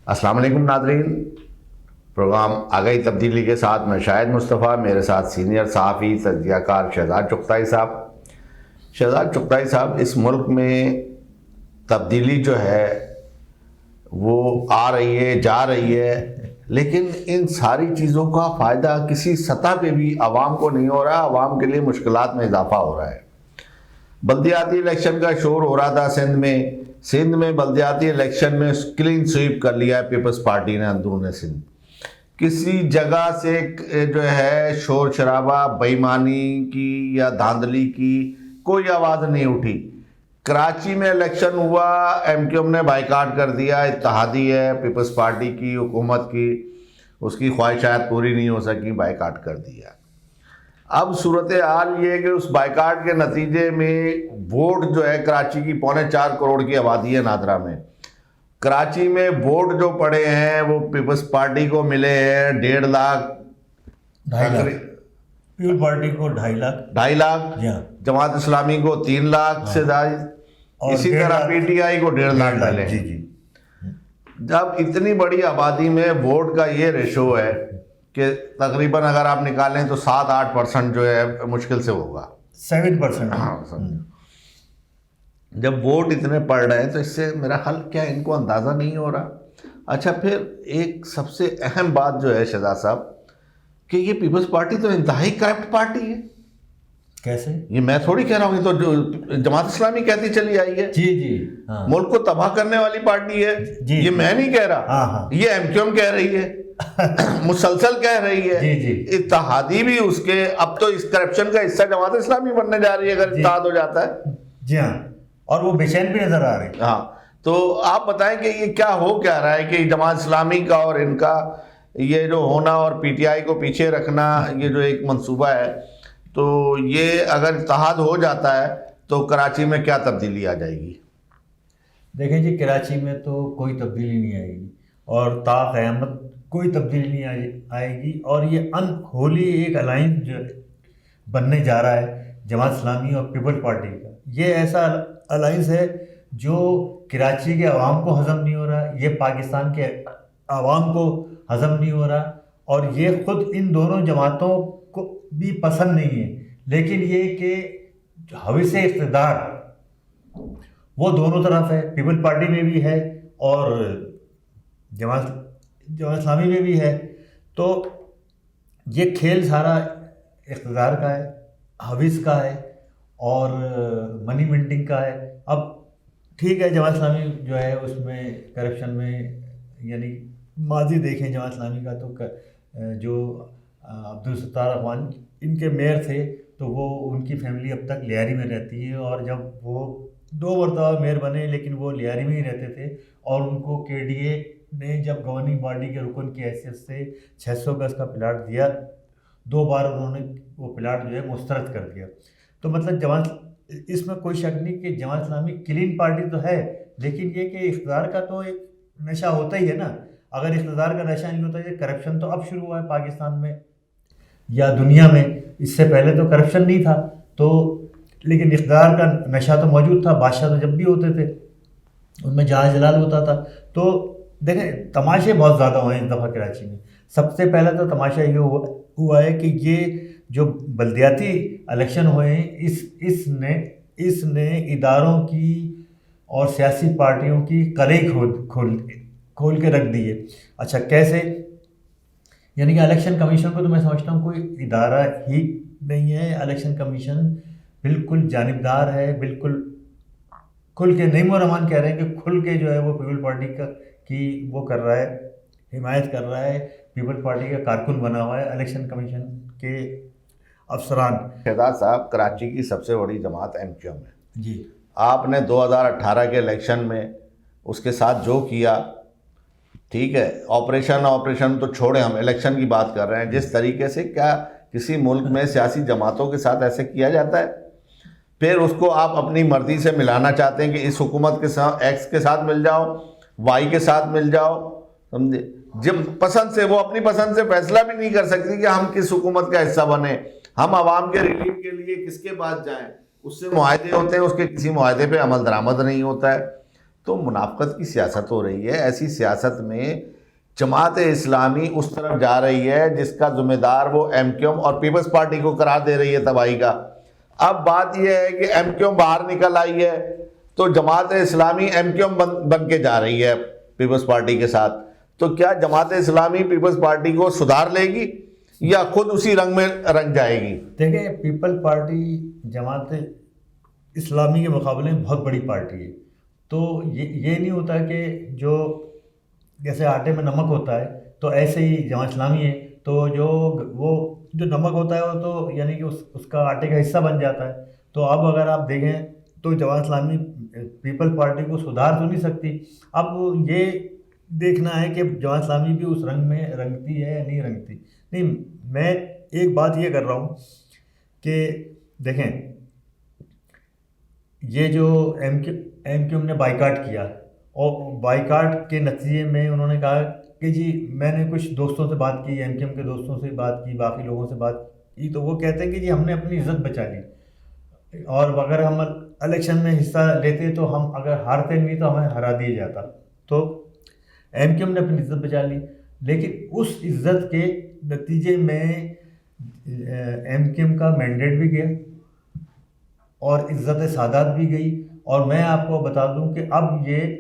السلام علیکم ناظرین، پروگرام آگئی تبدیلی کے ساتھ میں شاہد مصطفیٰ، میرے ساتھ سینئر صحافی تجزیہ کار شہزاد چغتائی صاحب۔ شہزاد چغتائی صاحب، اس ملک میں تبدیلی جو ہے وہ آ رہی ہے، جا رہی ہے، لیکن ان ساری چیزوں کا فائدہ کسی سطح پہ بھی عوام کو نہیں ہو رہا۔ عوام کے لیے مشکلات میں اضافہ ہو رہا ہے۔ بلدیاتی الیکشن کا شور ہو رہا تھا سندھ میں بلدیاتی الیکشن میں کلین سویپ کر لیا ہے پیپلز پارٹی نے اندرون سندھ۔ کسی جگہ سے جو ہے شور شرابہ، بے ایمانی کی یا دھاندلی کی کوئی آواز نہیں اٹھی۔ کراچی میں الیکشن ہوا، ایم کیو ایم نے بائیکاٹ کر دیا، اتحادی ہے پیپلز پارٹی کی، حکومت کی، اس کی خواہشات پوری نہیں ہو سکی، بائیکاٹ کر دیا۔ اب صورتحال یہ ہے کہ اس بائیکاٹ کے نتیجے میں ووٹ جو ہے، کراچی کی 4.25 کروڑ کی آبادی ہے نادرا میں، کراچی میں ووٹ جو پڑے ہیں وہ پیپلز پارٹی کو ملے ہیں 1.5 لاکھ، 2.5 لاکھ پیپل پارٹی کو 2.5 لاکھ، جماعت اسلامی کو 3 لاکھ سے زائد، اسی طرح پی ٹی آئی کو 1.5 لاکھ ڈالے۔ جب اتنی بڑی آبادی میں ووٹ کا یہ ریشو ہے کہ تقریباً اگر آپ نکالیں تو 7-8% جو ہے مشکل سے ہوگا، 7%۔ جب ووٹ اتنے پڑ رہے ہیں تو اس سے میرا خیال کیا ان کو اندازہ نہیں ہو رہا۔ اچھا، پھر ایک سب سے اہم بات جو ہے شہزاد صاحب کہ یہ پیپلز پارٹی تو انتہائی کرپٹ پارٹی ہے۔ کیسے؟ یہ میں تھوڑی کہہ رہا ہوں، یہ تو جو جماعت اسلامی کہتی چلی آئی ہے، ملک کو تباہ کرنے والی پارٹی ہے۔ یہ میں نہیں کہہ رہا، یہ ایم کیو ایم کہہ رہی ہے، مسلسل کہہ رہی ہے۔ اتحادی بھی اس کے، اب تو اس کرپشن کا حصہ جماعت اسلامی بننے جا رہی ہے اگر اتحاد ہو جاتا ہے۔ جی ہاں، اور وہ بے چین بھی نظر آ رہے ہیں۔ ہاں، تو آپ بتائیں کہ یہ کیا ہو کیا رہا ہے کہ جماعت اسلامی کا اور ان کا یہ جو ہونا اور پی ٹی آئی کو پیچھے رکھنا، یہ جو ایک منصوبہ ہے، تو یہ اگر اتحاد ہو جاتا ہے تو کراچی میں کیا تبدیلی آ جائے گی؟ دیکھیں جی، کراچی میں تو کوئی تبدیلی نہیں آئے گی، اور تا قیامت کوئی تبدیلی نہیں آئے گی۔ اور یہ ہولی ایک الائنس جو بننے جا رہا ہے جماعت اسلامی اور پیپل پارٹی کا، یہ ایسا الائنس ہے جو کراچی کے عوام کو ہضم نہیں ہو رہا، یہ پاکستان کے عوام کو ہضم نہیں ہو رہا، اور یہ خود ان دونوں جماعتوں کو بھی پسند نہیں ہے۔ لیکن یہ کہ ہوس اقتدار وہ دونوں طرف ہے، پیپل پارٹی میں بھی ہے اور جماعت اسلامی میں بھی ہے۔ تو یہ کھیل سارا اقتدار کا ہے، ہوس کا ہے اور منی منٹنگ کا ہے۔ اب ٹھیک ہے، جماعت اسلامی جو ہے اس میں کرپشن میں، یعنی ماضی دیکھیں جماعت اسلامی کا تو جو عبدالستار اخوان ان کے میئر تھے تو وہ ان کی فیملی اب تک لیاری میں رہتی ہے، اور جب وہ 2 مرتبہ میئر بنے لیکن وہ لیاری میں ہی رہتے تھے، اور ان کو کے ڈی اے نے جب گورننگ باڈی کے رکن کی حیثیت سے 600 گز کا پلاٹ دیا، 2 بار انہوں نے وہ پلاٹ جو ہے مسترد کر دیا۔ تو مطلب اس میں کوئی شک نہیں کہ جماعت اسلامی کلین پارٹی تو ہے، لیکن یہ کہ اقتدار کا تو ایک نشہ ہوتا ہی ہے نا۔ اگر اقتدار کا نشہ نہیں ہوتا، یہ کرپشن تو اب شروع ہوا ہے پاکستان میں یا دنیا میں، اس سے پہلے تو کرپشن نہیں تھا، تو لیکن اقتدار کا نشہ تو موجود تھا۔ بادشاہ تو جب بھی ہوتے تھے ان میں جہاں جلال ہوتا تھا۔ تو دیکھیں، تماشے بہت زیادہ ہوئے ہیں اس دفعہ کراچی میں۔ سب سے پہلا تو تماشا یہ ہوا ہے کہ یہ جو بلدیاتی الیکشن ہوئے ہیں، اس نے اداروں کی اور سیاسی پارٹیوں کی کلئی کھول کے رکھ دی ہے۔ اچھا، کیسے؟ یعنی کہ الیکشن کمیشن کو تو میں سمجھتا ہوں کوئی ادارہ ہی نہیں ہے۔ الیکشن کمیشن بالکل جانبدار ہے، بالکل کھل کے، نعیم الرحمان کہہ رہے ہیں کہ کھل کے جو ہے وہ پیپل پارٹی کی وہ کر رہا ہے، حمایت کر رہا ہے، پیپل پارٹی کا کارکن بنا ہوا ہے الیکشن کمیشن کے افسران۔ شہزاد صاحب، کراچی کی سب سے بڑی جماعت ایم کیو ایم ہے۔ جی، آپ نے 2018 کے الیکشن میں اس کے ساتھ جو کیا، ٹھیک ہے، آپریشن تو چھوڑیں، ہم الیکشن کی بات کر رہے ہیں، جس طریقے سے کیا کسی ملک میں سیاسی جماعتوں کے ساتھ ایسے کیا جاتا ہے؟ پھر اس کو آپ اپنی مرضی سے ملانا چاہتے ہیں کہ اس حکومت کے ساتھ ایکس کے ساتھ مل جاؤ، وائی کے ساتھ مل جاؤ، سمجھے؟ جب پسند سے، وہ اپنی پسند سے فیصلہ بھی نہیں کر سکتی کہ ہم کس حکومت کا حصہ بنیں، ہم عوام کے ریلیف کے لیے کس کے پاس جائیں۔ اس سے معاہدے ہوتے ہیں، اس کے کسی معاہدے پہ عمل درآمد نہیں ہوتا ہے۔ تو منافقت کی سیاست ہو رہی ہے. ایسی سیاست میں جماعت اسلامی اس طرف جا رہی ہے جس کا ذمہ دار وہ ایم کیو ایم اور پیپلز پارٹی کو قرار دے رہی ہے تباہی کا. اب بات یہ ہے کہ ایم کیو ایم باہر نکل آئی ہے تو Jamaat Islami M Q M بن کے جا رہی ہے پیپلز پارٹی کے ساتھ. تو کیا جماعت اسلامی پیپلز پارٹی کو سدھار لے گی یا خود اسی رنگ میں رنگ جائے گی؟ دیکھیں پیپل پارٹی جماعت اسلامی کے مقابلے میں بہت بڑی پارٹی ہے. تو یہ نہیں ہوتا کہ جو جیسے آٹے میں نمک ہوتا ہے تو ایسے ہی جماعت اسلامی ہے تو وہ جو نمک ہوتا ہے وہ تو یعنی کہ اس کا آٹے کا حصہ بن جاتا ہے. تو اب اگر آپ دیکھیں تو جماعت اسلامی پیپل پارٹی کو سدھار تو نہیں سکتی. اب یہ دیکھنا ہے کہ جماعت اسلامی بھی اس رنگ میں رنگتی ہے یا نہیں رنگتی. نہیں، میں ایک بات یہ کر رہا ہوں کہ دیکھیں یہ جو ایم کیو ایم نے بائیکاٹ کیا اور بائیکاٹ کے نتیجے میں انہوں نے کہا کہ جی میں نے کچھ دوستوں سے بات کی، ایم کیو ایم کے دوستوں سے بات کی، باقی لوگوں سے بات کی، تو وہ کہتے ہیں کہ جی ہم نے اپنی عزت بچا لی اور اگر ہم الیکشن میں حصہ لیتے تو ہم اگر ہارتے نہیں تو ہمیں ہرا دیا جاتا. تو ایم کیو ایم نے اپنی عزت بچا لی، لیکن اس عزت کے نتیجے میں ایم کیو ایم کا مینڈیٹ بھی گیا اور عزت سادات بھی گئی. اور میں آپ کو بتا دوں کہ اب یہ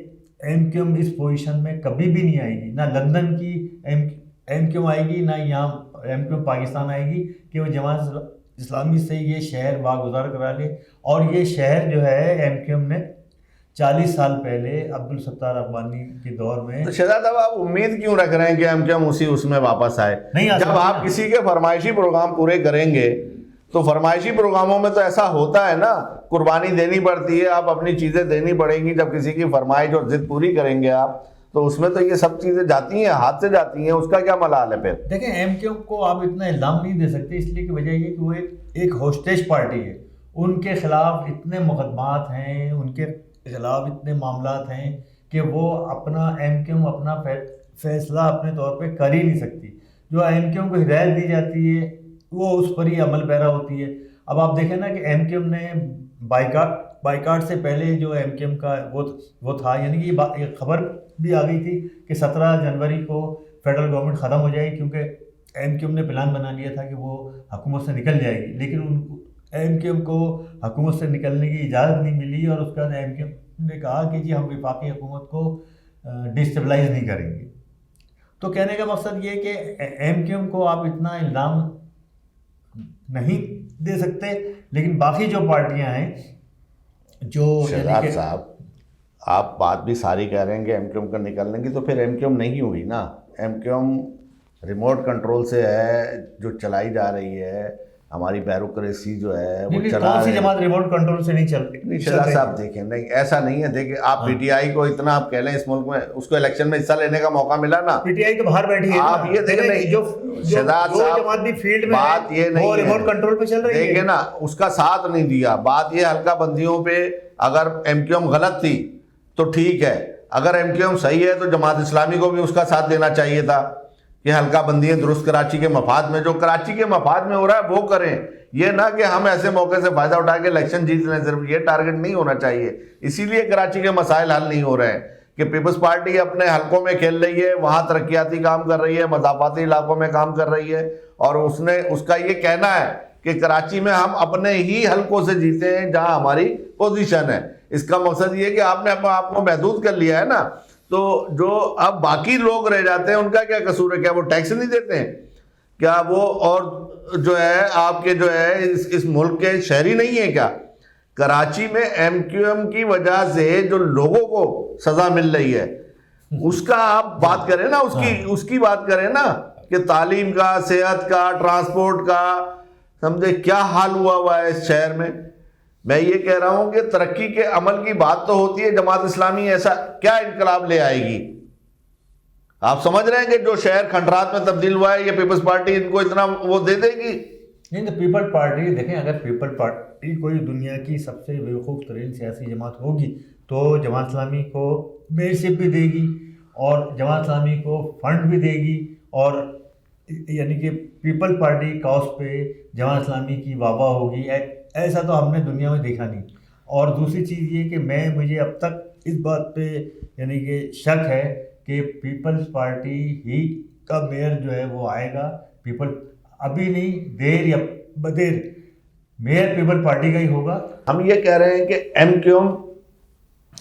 ایم کیو ایم اس پوزیشن میں کبھی بھی نہیں آئے گی، نہ لندن کی ایم کیو ایم آئے گی، نہ یہاں ایم کیو ایم پاکستان آئے گی کہ وہ جماعت اسلامی سے یہ شہر واگزار کرا لے. اور یہ شہر جو ہے ایم کیو ایم نے 40 سال پہلے عبدالستار اخوانی کے دور میں. تو شہزاد صاحب آپ امید کیوں رکھ رہے ہیں کہ ایم کیو ایم اس میں واپس آئے؟ جب آپ کسی کے فرمائشی پروگرام پورے کریں گے تو فرمائشی پروگراموں میں تو ایسا ہوتا ہے نا، قربانی دینی پڑتی ہے، آپ اپنی چیزیں دینی پڑیں گی. جب کسی کی فرمائش اور ضد پوری کریں گے آپ تو اس میں تو یہ سب چیزیں جاتی ہیں، ہاتھ سے جاتی ہیں. اس کا کیا ملال ہے پھر؟ دیکھیں ایم کیو ایم کو آپ اتنا الزام نہیں دے سکتے، اس لیے کہ وجہ یہ کہ وہ ایک ہوسٹیج پارٹی ہے. ان کے خلاف اتنے مقدمات ہیں، ان کے خلاف اتنے معاملات ہیں کہ وہ اپنا ایم کیو ایم اپنا فیصلہ اپنے طور پہ کر ہی نہیں سکتی. جو ایم کیو ایم کو ہدایت دی جاتی ہے وہ اس پر ہی عمل پیرا ہوتی ہے. اب آپ دیکھیں نا کہ ایم کیو ایم نے بائیکاٹ سے پہلے جو ایم کیو ایم کا وہ تھا، یعنی کہ یہ خبر بھی آ گئی تھی کہ 17 جنوری کو فیڈرل گورنمنٹ ختم ہو جائے گی، کیونکہ ایم کیو ایم نے پلان بنا لیا تھا کہ وہ حکومت سے نکل جائے گی. لیکن ایم کیو ایم کو حکومت سے نکلنے کی اجازت نہیں ملی اور اس کے بعد ایم کیو ایم نے کہا کہ جی ہم وفاقی حکومت کو ڈسٹیبلائز نہیں کریں گے. تو کہنے کا مقصد یہ کہ ایم کیو ایم کو آپ اتنا الزام نہیں دے سکتے، لیکن باقی جو پارٹیاں ہیں جو شہزاد صاحب آپ بات بھی ساری کہہ رہے ہیں کہ ایم کیو ایم کا نکلنے کی، تو پھر ایم کیو ایم نہیں ہوئی نا. M Q M remote control سے ہے جو چلائی جا رہی ہے، ہماری بیوروکریسی جو ہے وہ چلا کون سی جماعت ریموٹ کنٹرول سے نہیں چل رہی؟ شہزاد صاحب دیکھیں، نہیں ایسا نہیں ہے. دیکھیں آپ پی ٹی آئی کو اتنا آپ کہہ لیں اس ملک میں اس کو الیکشن میں حصہ لینے کا موقع ملا نا، پی ٹی آئی کے باہر بیٹھی ہے. آپ یہ دیکھیں نہیں شہزاد صاحب بات یہ نہیں ہے، ریموٹ کنٹرول پہ چل رہی ہے. دیکھیں نا اس کا ساتھ نہیں دیا. بات یہ حلقہ بندیوں پہ اگر ایم کیو ایم غلط تھی تو ٹھیک ہے، اگر ایم کیو ایم صحیح ہے تو جماعت اسلامی کو بھی اس کا ساتھ دینا چاہیے تھا کہ حلقہ بندیاں درست کراچی کے مفاد میں، جو کراچی کے مفاد میں ہو رہا ہے وہ کریں. یہ نہ کہ ہم ایسے موقع سے فائدہ اٹھا کے الیکشن جیت لیں، صرف یہ ٹارگٹ نہیں ہونا چاہیے. اسی لیے کراچی کے مسائل حل نہیں ہو رہے ہیں کہ پیپلز پارٹی اپنے حلقوں میں کھیل رہی ہے، وہاں ترقیاتی کام کر رہی ہے، مضافاتی علاقوں میں کام کر رہی ہے، اور اس کا یہ کہنا ہے کہ کراچی میں ہم اپنے ہی حلقوں سے جیتے ہیں جہاں ہماری پوزیشن ہے. اس کا مقصد یہ کہ آپ نے اپنے آپ کو محدود کر لیا ہے نا. تو جو اب باقی لوگ رہ جاتے ہیں ان کا کیا قصور ہے؟ کیا وہ ٹیکس نہیں دیتے ہیں؟ کیا وہ اور جو ہے آپ کے جو ہے اس ملک کے شہری نہیں ہیں کیا؟ کراچی میں ایم کیو ایم کی وجہ سے جو لوگوں کو سزا مل رہی ہے اس کا آپ بات کریں نا، اس کی بات کریں نا کہ تعلیم کا، صحت کا، ٹرانسپورٹ کا، سمجھے کیا حال ہوا ہے اس شہر میں. میں یہ کہہ رہا ہوں کہ ترقی کے عمل کی بات تو ہوتی ہے، جماعت اسلامی ایسا کیا انقلاب لے آئے گی؟ آپ سمجھ رہے ہیں کہ جو شہر کھنڈرات میں تبدیل ہوا ہے یہ پیپلز پارٹی ان کو اتنا وہ دے دے گی؟ نہیں تو پیپل پارٹی دیکھیں، اگر پیپل پارٹی کوئی دنیا کی سب سے بیوقوف ترین سیاسی جماعت ہوگی تو جماعت اسلامی کو میئرشپ بھی دے گی اور جماعت اسلامی کو فنڈ بھی دے گی، اور یعنی کہ پیپل پارٹی کاز پہ جماعت اسلامی کی واہ واہ ہوگی. ایسا تو ہم نے دنیا میں دیکھا نہیں. اور دوسری چیز یہ کہ مجھے اب تک اس بات پہ یعنی کہ شک ہے کہ پیپلز پارٹی ہی کا میئر جو ہے وہ آئے گا. ابھی نہیں، دیر یا بدیر میئر پیپل پارٹی کا ہی ہوگا. ہم یہ کہہ رہے ہیں کہ ایم کیو ایم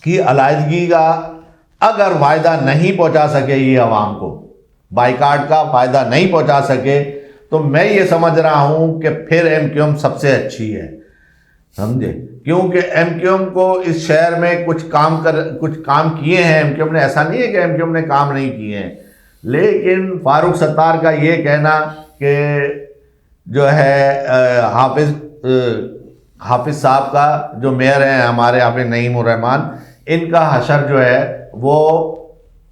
کی علیحدگی کا اگر فائدہ نہیں پہنچا سکے یہ عوام کو، بائیکاٹ کا فائدہ نہیں پہنچا سکے، تو میں یہ سمجھ رہا ہوں کہ پھر ایم کیو ایم سب سے اچھی ہے، سمجھے؟ کیونکہ ایم کیو ایم کو اس شہر میں کچھ کام کیے ہیں ایم کیو ایم نے. ایسا نہیں ہے کہ ایم کیو ایم نے کام نہیں کیے ہیں، لیکن فاروق ستار کا یہ کہنا کہ جو ہے حافظ صاحب کا جو میئر ہیں ہمارے حافظ نعیم الرحمان، ان کا حشر جو ہے وہ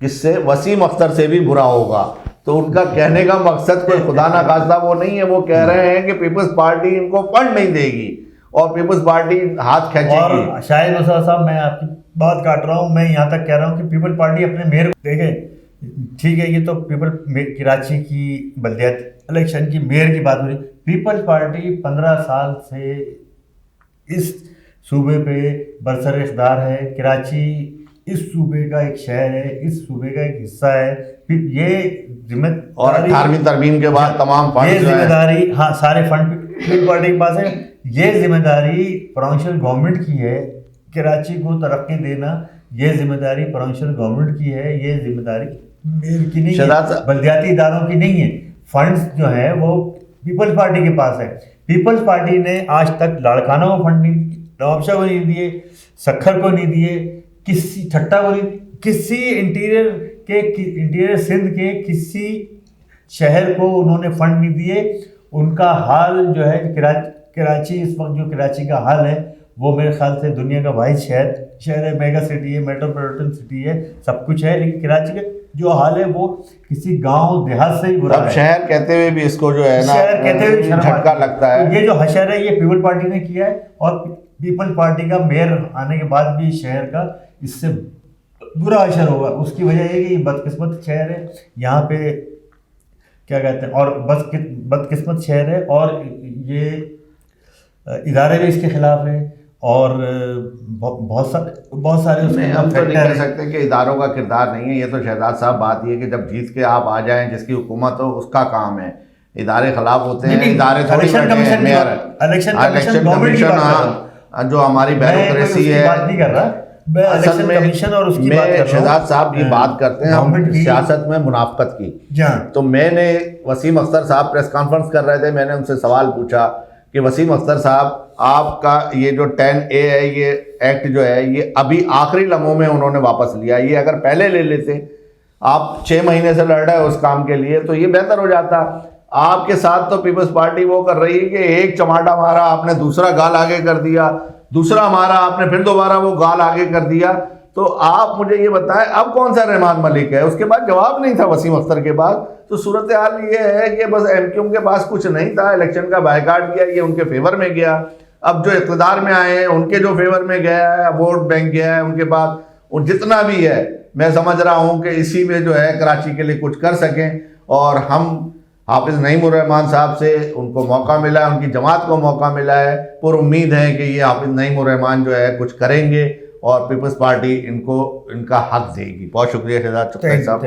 کس سے، وسیم اختر سے بھی برا ہوگا. تو ان کا کہنے کا مقصد کوئی خدا نہ خواستہ وہ نہیں ہے. وہ کہہ رہے ہیں کہ پیپلز پارٹی ان کو فنڈ نہیں دے گی اور پیپلز پارٹی ہاتھ کھینچے گی. اور شاہد مصطفیٰ صاحب، میں آپ کی بات کاٹ رہا ہوں، میں یہاں تک کہہ رہا ہوں کہ پیپل پارٹی اپنے میئر کو دیکھیں. ٹھیک ہے، یہ تو کراچی کی بلدیات الیکشن کی میئر کی بات ہو رہی. پیپل پارٹی 15 سال سے اس صوبے پہ برسر اقتدار ہے. کراچی اس صوبے کا ایک شہر ہے، اس صوبے کا ایک حصہ ہے. یہ ذمہ اور 18ویں ترمیم کے بعد تمام فنڈ یہ ذمہ داری، ہاں سارے فنڈ پیپل پارٹی کے پاس ہے. یہ ذمہ داری پروونشل گورنمنٹ کی ہے. کراچی کو ترقی دینا یہ ذمہ داری پروونشل گورنمنٹ کی ہے، یہ ذمہ داری میئر کی نہیں ہے، بلدیاتی اداروں کی نہیں ہے. فنڈز جو ہیں وہ پیپلز پارٹی کے پاس ہے. پیپلز پارٹی نے آج تک لاڑکانہ کو فنڈ نہیں دیے، نواب شاہ کو نہیں دیے، سکھر کو نہیں دیے، کسی ٹھٹا کو نہیں، کسی انٹیریئر سندھ کے کسی شہر کو انہوں نے فنڈ نہیں دیے. ان کا حال جو ہے کراچی اس وقت جو کراچی کا حال ہے وہ میرے خیال سے دنیا کا واحد شہر ہے، میگا سٹی ہے، میٹروپولیٹن سٹی ہے، سب کچھ ہے، لیکن کراچی کا جو حال ہے وہ کسی گاؤں دیہات سے ہی برا ہے. شہر کہتے ہوئے بھی اس کو جو ہے نا شہر کہتے ہوئے جھٹکا لگتا ہے. یہ جو حشر ہے یہ پیپل پارٹی نے کیا ہے، اور پیپل پارٹی کا میئر آنے کے بعد بھی شہر کا اس سے برا حشر ہوگا. اس کی وجہ یہ کہ یہ بدقسمت شہر ہے، یہاں پہ کیا کہتے ہیں، اور بدقسمت شہر ہے، اور یہ ادارے بھی اس کے خلاف ہیں، اور بہت سارے اس میں ہم تو نہیں کہہ سکتے کہ اداروں کا کردار نہیں ہے. یہ تو شہزاد صاحب بات یہ ہے کہ جب جیت کے آپ آ جائیں، جس کی حکومت ہو اس کا کام ہے. ادارے خلاف ہوتے ہیں، ادارے تھوڑی بیٹھے ہیں. میئر الیکشن کمیشن جو ہماری بیوروکریسی ہے، بات نہیں کر رہا اصل میں شہزاد صاحب یہ بات کرتے ہیں ہم سیاست میں منافقت کی. تو میں نے وسیم اختر صاحب پریس کانفرنس کر رہے تھے، میں نے ان سے سوال پوچھا کہ وسیم اختر صاحب آپ کا یہ جو 10A ہے، یہ ایکٹ جو ہے یہ ابھی آخری لمحوں میں انہوں نے واپس لیا. یہ اگر پہلے لے لیتے، آپ 6 مہینے سے لڑ رہے اس کام کے لیے، تو یہ بہتر ہو جاتا. آپ کے ساتھ تو پیپلز پارٹی وہ کر رہی ہے کہ ایک چماٹا مارا آپ نے، دوسرا گال آگے کر دیا، دوسرا مارا آپ نے، پھر دوبارہ وہ گال آگے کر دیا. تو آپ مجھے یہ بتائیں اب کون سا رحمان ملک ہے؟ اس کے بعد جواب نہیں تھا وسیم اختر کے بعد. تو صورتحال یہ ہے کہ بس ایم کیو ایم کے پاس کچھ نہیں تھا، الیکشن کا بائیکاٹ کیا، یہ ان کے فیور میں گیا. اب جو اقتدار میں آئے ہیں ان کے جو فیور میں گیا ہے، ووٹ بینک گیا ہے ان کے پاس، اور جتنا بھی ہے میں سمجھ رہا ہوں کہ اسی میں جو ہے کراچی کے لیے کچھ کر سکیں. اور ہم حافظ نعیم الرحمان صاحب سے ان کو موقع ملا ہے، ان کی جماعت کو موقع ملا ہے، پر امید ہے کہ یہ حافظ نعیم الرحمان جو ہے کچھ کریں گے اور پیپلز پارٹی ان کو ان کا حق دے گی. بہت شکریہ شہزاد چغتائی صاحب.